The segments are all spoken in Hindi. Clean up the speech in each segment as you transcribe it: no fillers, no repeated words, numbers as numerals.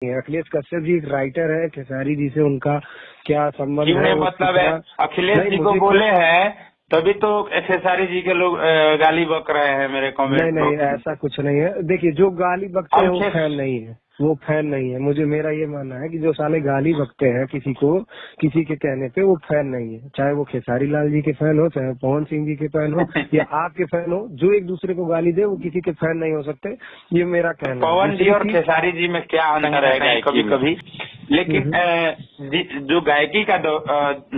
अखिलेश कश्यप जी एक राइटर है, खेसारी जी से उनका क्या संबंध है? मतलब है अखिलेश जी को बोले हैं तभी तो खेसारी जी के लोग गाली बक रहे हैं मेरे कमेंट। नहीं, ऐसा कुछ नहीं है। देखिए, जो गाली बकते हैं वो फैन नहीं है, वो फैन नहीं है। मुझे मेरा ये मानना है कि जो साले गाली बकते हैं किसी को, किसी के कहने पे, वो फैन नहीं है। चाहे वो खेसारी लाल जी के फैन हो, चाहे पवन सिंह जी के फैन हो या आपके फैन हो, जो एक दूसरे को गाली दे वो किसी के फैन नहीं हो सकते। ये मेरा कहना है। पवन जी और खेसारी जी में क्या अंतर है कभी कभी, लेकिन जो गायकी का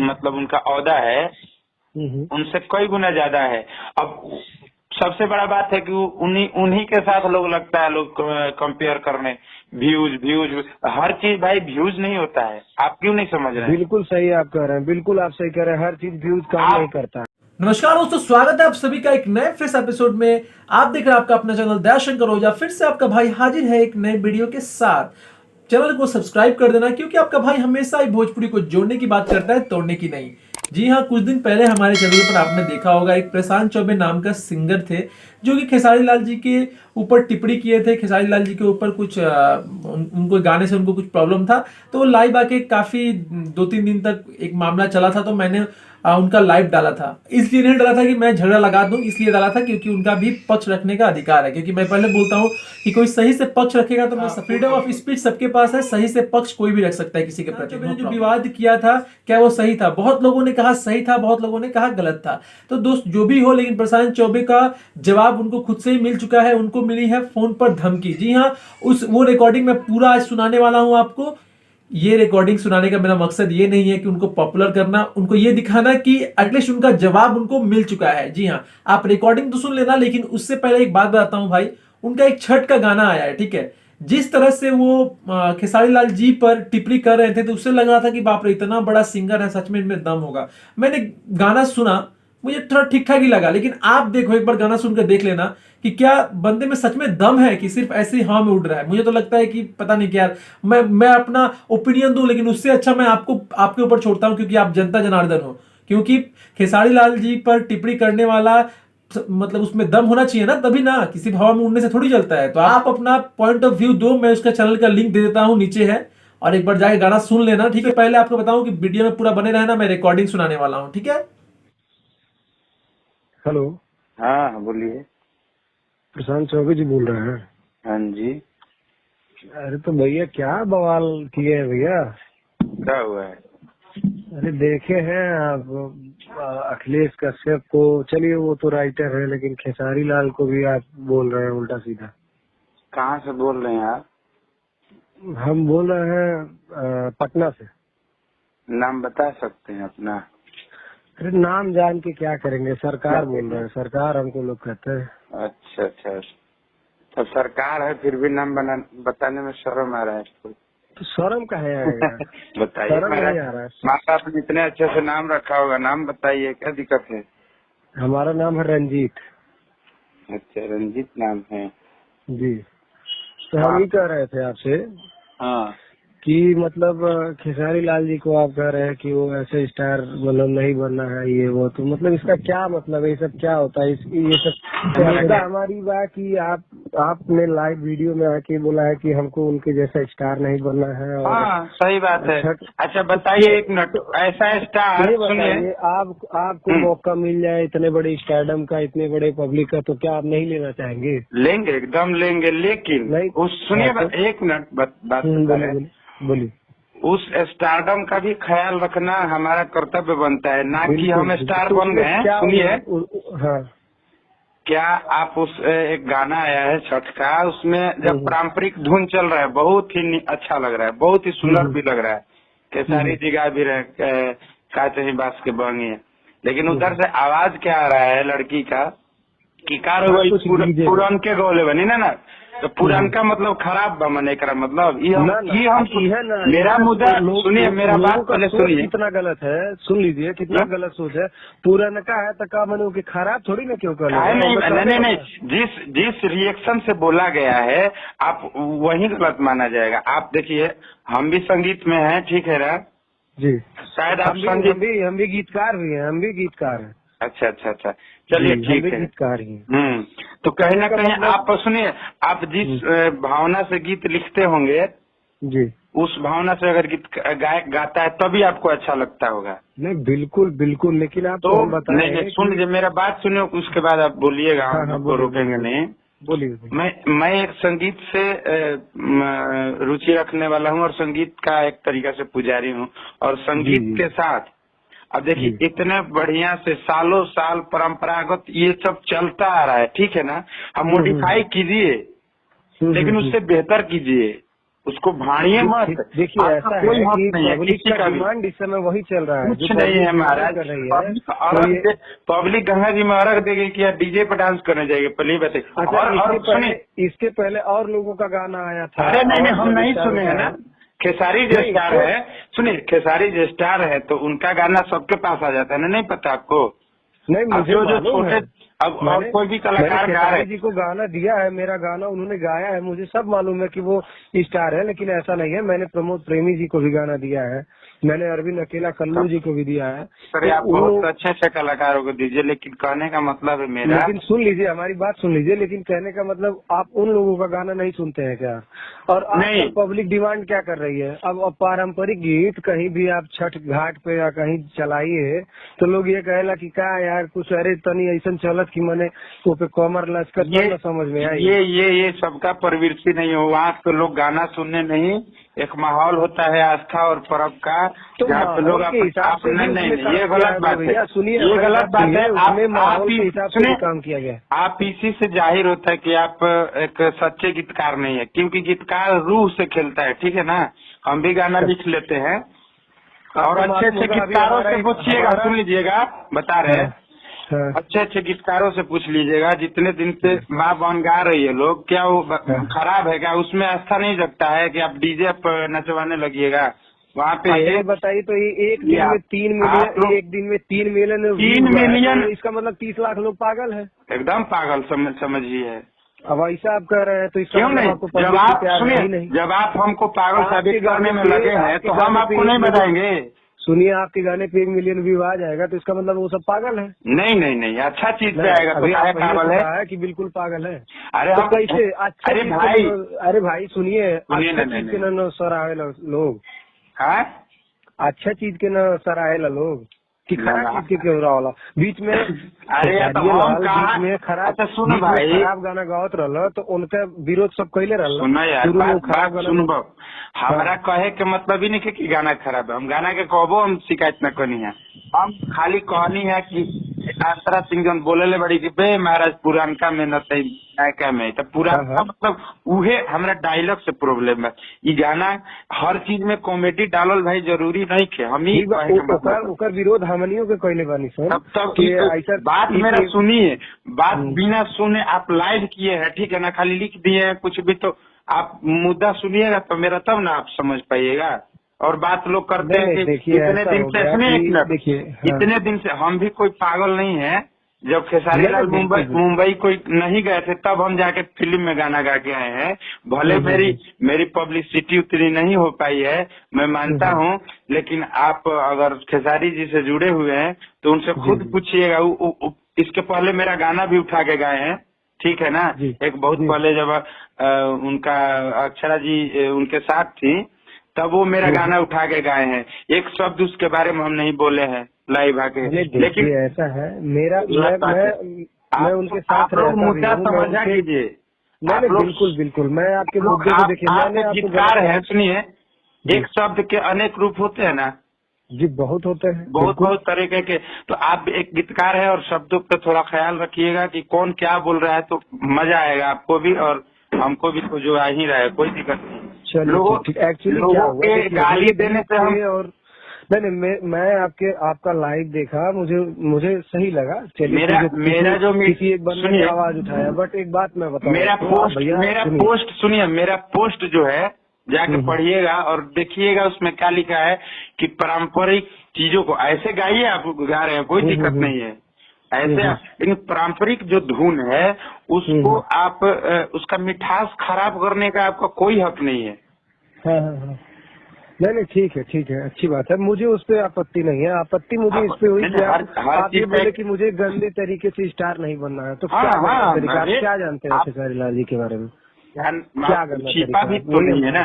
मतलब उनका औहदा है उनसे कई गुना ज्यादा है। अब सबसे बड़ा बात है कि उन्हीं के साथ लोग लगता है लोग कंपेयर करने, व्यूज हर चीज भाई व्यूज नहीं होता है। आप क्यों नहीं समझ रहे हैं? बिल्कुल सही आप कह रहे हैं, बिल्कुल आप सही कह रहे हैं। हर चीज व्यूज काम नहीं करता है। नमस्कार दोस्तों, स्वागत है आप सभी का एक नए फ्रेश एपिसोड में। आप देख रहे हैं आपका अपना चैनल दयाशंकर ओझा। फिर से आपका भाई हाजिर है एक नए वीडियो के साथ। चैनल को सब्सक्राइब कर देना, क्योंकि आपका भाई हमेशा ही भोजपुरी को जोड़ने की बात करता है, तोड़ने की नहीं। जी हाँ, कुछ दिन पहले हमारे चैनल पर आपने देखा होगा एक प्रशांत चौबे नाम का सिंगर थे, जो कि खेसारी लाल जी के ऊपर टिप्पणी किए थे। खेसारी लाल जी के ऊपर कुछ उनको गाने से उनको कुछ प्रॉब्लम था, तो वो लाइव आके काफी 2-3 दिन तक एक मामला चला था। तो मैंने उनका लाइव डाला था। इसलिए नहीं डाला था कि मैं झगड़ा लगा दूं, इसलिए डाला था क्योंकि उनका भी पक्ष रखने का अधिकार है। क्योंकि मैं पहले बोलता हूं कि कोई सही से पक्ष रखेगा तो मैं फ्रीडम ऑफ स्पीच सबके पास है, सही से पक्ष कोई भी रख सकता है किसी के प्रति। मैंने जो विवाद किया था, क्या वो सही था? बहुत लोगों ने कहा सही था, बहुत लोगों ने कहा गलत था। तो दोस्त जो भी हो, लेकिन प्रशांत चौबे का जवाब उनको खुद से ही मिल चुका है। उनको मिली है फोन पर धमकी। जी हाँ, वो रिकॉर्डिंग मैं पूरा आज सुनाने वाला हूं आपको। ये रिकॉर्डिंग सुनाने का मेरा मकसद ये नहीं है कि उनको पॉपुलर करना, उनको ये दिखाना कि एटलीस्ट उनका जवाब उनको मिल चुका है। जी हाँ, आप रिकॉर्डिंग तो सुन लेना, लेकिन उससे पहले एक बात बताता हूं भाई। उनका एक छठ का गाना आया है, ठीक है। जिस तरह से वो खेसारी लाल जी पर टिप्पणी कर रहे थे, तो उससे लग रहा था कि बाप रे, इतना बड़ा सिंगर है, सच में इनमें दम होगा। मैंने गाना सुना, मुझे थोड़ा ठीक ठाक ही लगा, लेकिन आप देखो, एक बार गाना सुनकर देख लेना कि क्या बंदे में सच में दम है कि सिर्फ ऐसे ही हवा में उड़ रहा है। मुझे तो लगता है कि पता नहीं क्या, मैं अपना ओपिनियन दूं, लेकिन उससे अच्छा मैं आपके ऊपर छोड़ता हूं, क्योंकि आप जनता जनार्दन हो। क्योंकि खेसारी लाल जी पर टिप्पणी करने वाला, मतलब उसमें दम होना चाहिए ना, तभी ना, किसी हवा में उड़ने से थोड़ी चलता है। तो आप अपना पॉइंट ऑफ व्यू दो, मैं उसका चैनल का लिंक दे देता हूं, नीचे है, और एक बार जाके गाना सुन लेना, ठीक है। पहले आपको बताऊं कि वीडियो में पूरा बने रहना, मैं रिकॉर्डिंग सुनाने वाला हूं, ठीक है। हेलो, हाँ बोलिए। प्रशांत चौबे जी बोल रहे हैं? हाँ जी। अरे तो भैया क्या बवाल किए हैं भैया? क्या हुआ है? अरे देखे हैं आप अखिलेश कश्यप को, चलिए वो तो राइटर है, लेकिन खेसारी लाल को भी आप बोल रहे हैं उल्टा सीधा। कहाँ से बोल रहे हैं आप? हम बोल रहे हैं पटना से। नाम बता सकते हैं अपना? अरे नाम जान के क्या करेंगे, सरकार बोल रहे हैं, सरकार हमको लोग कहते हैं। अच्छा अच्छा, तो सरकार है फिर भी नाम बताने में शर्म आ रहा है इसको। तो शर्म कहाँ आएगा? बताइए। शर्म नहीं आ रहा है। माँ बाप ने इतने अच्छे से नाम रखा होगा, नाम बताइए, क्या दिक्कत है? हमारा नाम है रंजीत। अच्छा, रंजीत नाम है जी। तो हम ही कह रहे थे आपसे हाँ कि मतलब खेसारी लाल जी को आप कह रहे हैं कि वो ऐसे स्टार मतलब नहीं बनना है, ये वो, तो मतलब इसका क्या मतलब है? ये सब क्या होता है? ये सब हमारी बात कि आपने लाइव वीडियो में आके बोला है कि हमको उनके जैसा स्टार नहीं बनना है। और हाँ सही बात है। अच्छा बताइए, एक मिनट, ऐसा स्टार सुनिए, आपको मौका मिल जाए इतने बड़े स्टारडम का, इतने बड़े पब्लिक का, तो क्या आप नहीं लेना चाहेंगे? लेंगे, एकदम लेंगे, लेकिन नहीं उस सुनिए एक मिनट बात बोलिए। उस स्टारडम का भी ख्याल रखना हमारा कर्तव्य बनता है, ना कि हम स्टार बन गए हैं। सुनिए, हाँ, क्या आप एक गाना आया है छठ का, उसमें जब पारंपरिक धुन चल रहा है, बहुत ही अच्छा लग रहा है, बहुत ही सुंदर भी लग रहा है, खेसारी जी गा भी रहे कहते हैं बास के बंगी, लेकिन उधर से आवाज क्या आ रहा है लड़की का कि कार पुरान के गोले बनी ना, तो पुरान का मतलब खराब बमने का मतलब मेरा मुद्दा सुनिए, मेरा बात पहले सुनिए। कितना गलत है, सुन लीजिए, कितना गलत सोच है। पुराना का है तो का मनो कि खराब थोड़ी ना क्यों कर नहीं, जिस रिएक्शन से बोला गया है आप वही गलत माना जाएगा। आप देखिए, हम भी संगीत में हैं, ठीक है ना जी? शायद आप हम भी गीतकार भी हैं, हम भी गीतकार हैं। अच्छा, चलिए ठीक है, गीतकार ही। तो कहीं ना कहीं आप सुनिए, आप जिस भावना से गीत लिखते होंगे जी। उस भावना से अगर गीत गायक गाता है तभी आपको अच्छा लगता होगा। नहीं बिल्कुल बिल्कुल, लेकिन आप तो बताएं नहीं सुन लीजिए, मेरा बात सुनिए, उसके बाद आप बोलिएगा, हाँ, हम हाँ, आपको रोकेंगे नहीं। बोलिए। मैं एक संगीत से रुचि रखने वाला हूँ और संगीत का एक तरीका से पुजारी हूँ, और संगीत जी। के साथ अब देखिए इतने बढ़िया से सालों साल परंपरागत ये सब चलता आ रहा है, ठीक है ना। अब मॉडिफाई कीजिए, लेकिन उससे बेहतर कीजिए, उसको भाड़िए मत। देखिए ऐसा है कोई हक कि नहीं है पब्लिक किसी का का भी। डिमांड इस समय वही चल रहा है, कुछ नहीं है महाराज। पब्लिक गंगा जी में अर्घ देगी कि यार डीजे पर डांस करने जाएगी, पहले बताइए। अच्छा, और इसके पहले और लोगों का गाना आया था। अरे नहीं, हम नहीं सुने हैं ना। खेसारी जो स्टार है, सुनिए, खेसारी जो स्टार है तो उनका गाना सबके पास आ जाता है ना, नहीं पता आपको? नहीं, मुझे जो मालूम है। अब और कोई भी कलाकार गा रहे जी को गाना दिया है, मेरा गाना उन्होंने गाया है, मुझे सब मालूम है कि वो स्टार है, लेकिन ऐसा नहीं है। मैंने प्रमोद प्रेमी जी को भी गाना दिया है, मैंने अरविंद अकेला कल्लू जी को भी दिया है। सर आप बहुत अच्छे कलाकारों को दीजिए, लेकिन कहने का मतलब है मेरा, लेकिन सुन लीजिए, हमारी बात सुन लीजिए, लेकिन कहने का मतलब आप उन लोगों का गाना नहीं सुनते हैं क्या? और आजकल पब्लिक डिमांड क्या कर रही है? अब पारंपरिक गीत कहीं भी आप छठ घाट पे या कहीं चलाइए तो लोग ये कहेला कि क्या यार कुछ अरे तनी ऐसा चलत कि मने तो पे कमर लचकर न समझ में आई। ये सबका प्रवृत्ति नहीं हो, वहाँ पे लोग गाना सुनने नहीं, एक माहौल होता है आस्था और पर्व का, तो जहाँ पे लोग के हिसाब से नहीं, ये गलत बात है। सुनिए, ये गलत बात है। उसमें माहौल के हिसाब से काम किया गया। आप इसी से जाहिर होता है कि आप एक सच्चे गीतकार नहीं है, क्योंकि गीतकार रूह से खेलता है, ठीक है ना। हम भी गाना लिख लेते हैं और अच्छे गीतकारों से पूछिएगा, सुन लीजिएगा, बता रहे हैं, अच्छे गीतकारों से पूछ लीजिएगा, जितने दिन से माँ बहन गा रही है लोग, क्या वो खराब है क्या? उसमें आस्था नहीं जगता है कि आप डीजे पर नचवाने लगिएगा वहाँ पे। ये बताइए तो ये एक दिन में 3 मिलियन, एक दिन में 3 मिलियन, इसका मतलब 30 लाख लोग पागल है, एकदम पागल समझिए। अब ऐसा आप कह रहे हैं तो इसका क्यों नहीं? जब आप सुनिए, जब आप हमको पागल साबित करने में लगे हैं तो हम आपको नहीं बताएंगे। सुनिए, आपके गाने पे 1 मिलियन व्यू आ जाएगा तो इसका मतलब वो सब पागल है? नहीं, अच्छा चीज पे आएगा तो पागल है कि बिल्कुल पागल है। अरे तो कैसे? अच्छा अरे भाई सुनिए, अच्छा चीज के न सराहे लोग, अच्छा चीज के न सराहे लोग कि खराब चीज के क्यों रहा बीच में। अरे बीच में खराब, सुनो भाई, खराब गाना गावत रहा तो उनका विरोध सब कैले रहा। सुनो यार, खराब गाना हमारा कहे के मतलब ही नहीं कि गाना खराब है। हम गाना के कहबो हम शिकायत न करनी है, हम खाली कहनी है कि आसरा सिंह जन बोले बड़ी कि बे महाराज पुरानका में न नायका में, तो पुरानका मतलब उहे हमारा डायलॉग से प्रॉब्लम है। ये गाना हर चीज में कॉमेडी डालल भाई जरूरी नहीं के, हम ही ओकर विरोध हमनियों के कहले बानी सर। तब बात मेरा सुनिए, बात बिना सुने आप लाइव किए हैं, ठीक है ना, खाली लिख दिए हैं कुछ भी, तो आप मुद्दा सुनिएगा तो मेरा तब ना आप समझ पाइएगा। और बात लोग करते हैं कि इतने दिन से, सुनिए इतने दिन से हम भी कोई पागल नहीं है। जब खेसारी लाल मुंबई कोई नहीं गए थे तब हम जाके फिल्म में गाना गा के आए हैं। भले मेरी पब्लिसिटी उतनी नहीं हो पाई है, मैं मानता हूँ, लेकिन आप अगर खेसारी जी से जुड़े हुए हैं तो उनसे खुद पूछिएगा। इसके पहले मेरा गाना भी उठा के गाए हैं, ठीक है ना। एक बहुत पहले जब उनका अक्षरा जी उनके साथ थी तब वो मेरा गाना उठा के गाए हैं। एक शब्द उसके बारे में हम नहीं बोले हैं लाइव आके। लेकिन ऐसा है मेरा, मैं उनके साथ मुद्दा समझा कीजिए। बिल्कुल मैं आपके मुद्दे को देखिए, मैंने गीतकार है, सुनिए, एक शब्द के अनेक रूप होते हैं ना जी, बहुत होते हैं, बहुत तरीके के। तो आप एक गीतकार है और शब्दों पे थोड़ा ख्याल रखिएगा कि कौन क्या बोल रहा है, तो मजा आएगा आपको भी और हमको भी, तो जो आ ही रहा है, कोई दिक्कत नहीं। लोगों के गाली देने से हम और नहीं, मैं आपका लाइव देखा, मुझे सही लगा। मेरा जो किसी एक बंदे ने आवाज उठाया, बट एक बात मैं बताऊं, मेरा पोस्ट सुनिए, मेरा पोस्ट जो है जाके पढ़िएगा और देखिएगा उसमें क्या लिखा है कि पारंपरिक चीजों को ऐसे गाइए, आप गा रहे हैं कोई दिक्कत नहीं है ऐसे, लेकिन पारंपरिक जो धुन है उसको आप उसका मिठास खराब करने का आपका कोई हक नहीं है। हाँ। नहीं ठीक है, अच्छी बात है, मुझे उस पर आपत्ति नहीं है। आपत्ति मुझे इस पे हुई कि आप ये बोले कि मुझे गंदे तरीके से स्टार नहीं बनना है, तो क्या तरीका, आप क्या जानते हैं खेसारी लाल जी के बारे में? क्या करना छिपा भी तो नहीं है ना,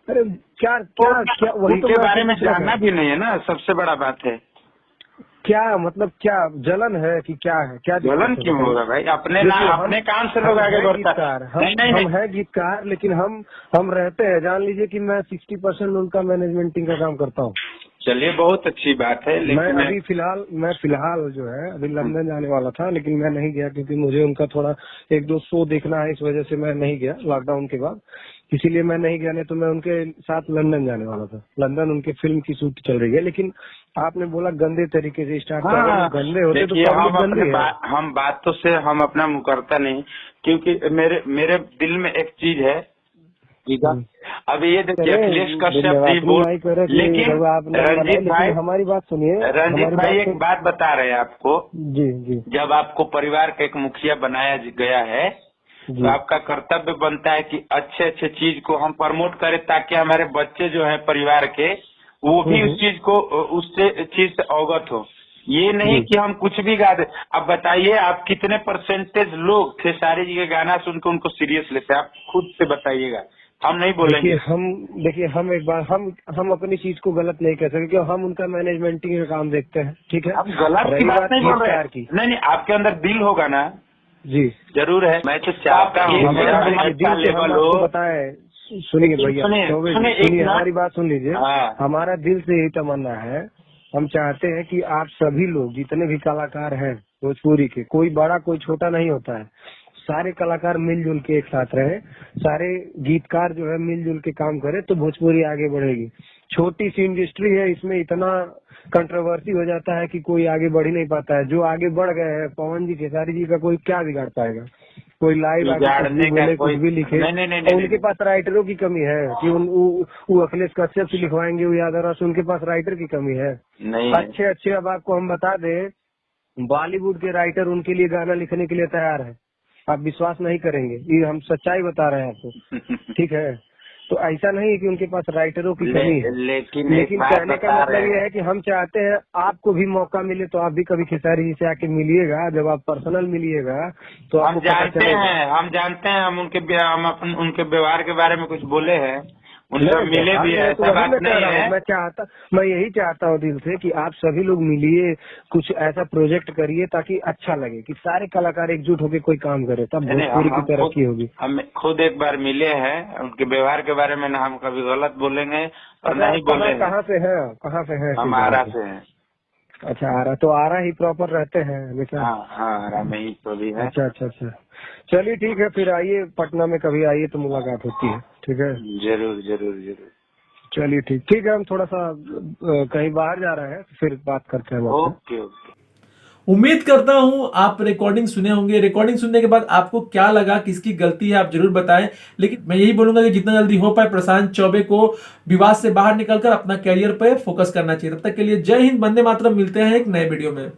अरे क्या क्या क्या, वही तो उनके मैं बारे में पूछ रहा जानना था। भी नहीं है ना, सबसे बड़ा बात है। क्या मतलब, क्या जलन है कि क्या है, क्या दिक्कत जलन है क्यों बताइए? होगा भाई, अपने देखिए, हम अपने काम से लोग हम आगे हैं बढ़ता गीतकार, नहीं नहीं हम नहीं। हैं गीतकार, लेकिन हम रहते हैं, जान लीजिए कि मैं 60% उनका मैनेजमेंटिंग का काम करता हूँ। चलिए बहुत अच्छी बात है, मैं लेकिन अभी फिलहाल जो है अभी लंदन जाने वाला था, लेकिन मैं नहीं गया क्योंकि मुझे उनका थोड़ा 1-2 शो देखना है, इस वजह से मैं नहीं गया लॉकडाउन के बाद, इसीलिए मैं नहीं गया, नहीं तो मैं उनके साथ लंदन जाने वाला था। लंदन उनके फिल्म की शूट चल रही है, लेकिन आपने बोला गंदे तरीके से स्टार्ट किया, अगर वो गंदे होते तो देखिए पब्लिक गंदी है। हम बातों से हम अपना मुकरता नहीं, क्योंकि मेरे दिल में एक चीज है। ठीक है, अब ये देखिए अखिलेश कश्यप जी बोल, लेकिन रंजीत भाई हमारी बात सुनिए, रंजीत भाई एक बात बता रहे हैं आपको। जी जी। जब आपको परिवार का एक मुखिया बनाया गया है, तो आपका कर्तव्य बनता है कि अच्छे अच्छे चीज को हम प्रमोट करें, ताकि हमारे बच्चे जो है परिवार के, वो भी उस चीज को, उस चीज से अवगत हो। ये नहीं कि हम कुछ भी गा दे। अब बताइए, आप कितने परसेंटेज लोग खेसारी जी के गाना सुन के उनको सीरियस लेते हैं, आप खुद से बताइएगा। हम नहीं बोलेंगे। देखिए हम एक बार हम अपनी चीज को गलत नहीं कह सकते, क्योंकि हम उनका मैनेजमेंटिंग का काम देखते हैं, ठीक है। आप गलत की बात नहीं बोल रहे हैं। नहीं, आपके अंदर दिल होगा ना। जी जरूर है। मैं तो चाहता हूँ लेवल हो। बताए, सुनिए भैया, सुनिए हमारी बात सुन लीजिए। हमारा दिल से यही तमन्ना है, हम चाहते हैं कि आप सभी लोग जितने भी कलाकार हैं भोजपुरी के, कोई बड़ा कोई छोटा नहीं होता है, सारे कलाकार मिलजुल के एक साथ रहे, सारे गीतकार जो है मिलजुल के काम करे, तो भोजपुरी आगे बढ़ेगी। छोटी सी इंडस्ट्री है, इसमें इतना कंट्रोवर्सी हो जाता है कि कोई आगे बढ़ ही नहीं पाता है। जो आगे बढ़ गए हैं, पवन जी, खेसारी जी का कोई क्या बिगाड़ पाएगा? कोई लाइव आगे कुछ भी लिखे, उनके पास राइटरों की कमी है कि वो अखिलेश कश्यप से लिखवाएंगे, वो यादव से, उनके पास राइटर की कमी है। अच्छे अब आपको हम बता दें, बॉलीवुड के राइटर उनके लिए गाना लिखने के लिए तैयार है, आप विश्वास नहीं करेंगे, ये हम सच्चाई बता रहे हैं आपको, ठीक है। तो ऐसा नहीं है कि उनके पास राइटरों की कमी है, लेकिन कहने का मतलब ये है कि हम चाहते हैं आपको भी मौका मिले, तो आप भी कभी खेसारी जी से आके मिलिएगा, जब आप पर्सनल मिलिएगा तो हम जानते हैं, हम उनके व्यवहार के बारे में कुछ बोले हैं, उनसे मिले भी है, ऐसा बात नहीं है। मैं यही चाहता हूँ दिल से कि आप सभी लोग मिलिए, कुछ ऐसा प्रोजेक्ट करिए ताकि अच्छा लगे, कि सारे कलाकार एकजुट होकर कोई काम करे, तब भोजपुरी की तरक्की होगी। हम खुद एक बार मिले हैं, उनके व्यवहार के बारे में ना हम कभी गलत बोलेंगे और नहीं बोलेंगे। कहाँ से है? हम आरा से हैं। अच्छा, आरा, तो आरा ही प्रॉपर रहते हैं हमेशा? हाँ, आरा में ही तो भी है। अच्छा, चलिए ठीक है, फिर आइए पटना में कभी आइए तो मुलाकात होती है, ठीक है। जरूर। चलिए ठीक है, हम थोड़ा सा कहीं बाहर जा रहे हैं, फिर बात करते हैं। ओके। उम्मीद करता हूं आप रिकॉर्डिंग सुने होंगे। रिकॉर्डिंग सुनने के बाद आपको क्या लगा, किसकी गलती है, आप जरूर बताएं। लेकिन मैं यही बोलूंगा कि जितना जल्दी हो पाए प्रशांत चौबे को विवाद से बाहर निकलकर अपना कैरियर पर फोकस करना चाहिए। तब तक के लिए जय हिंद, वंदे मातरम। मिलते हैं एक नए वीडियो में।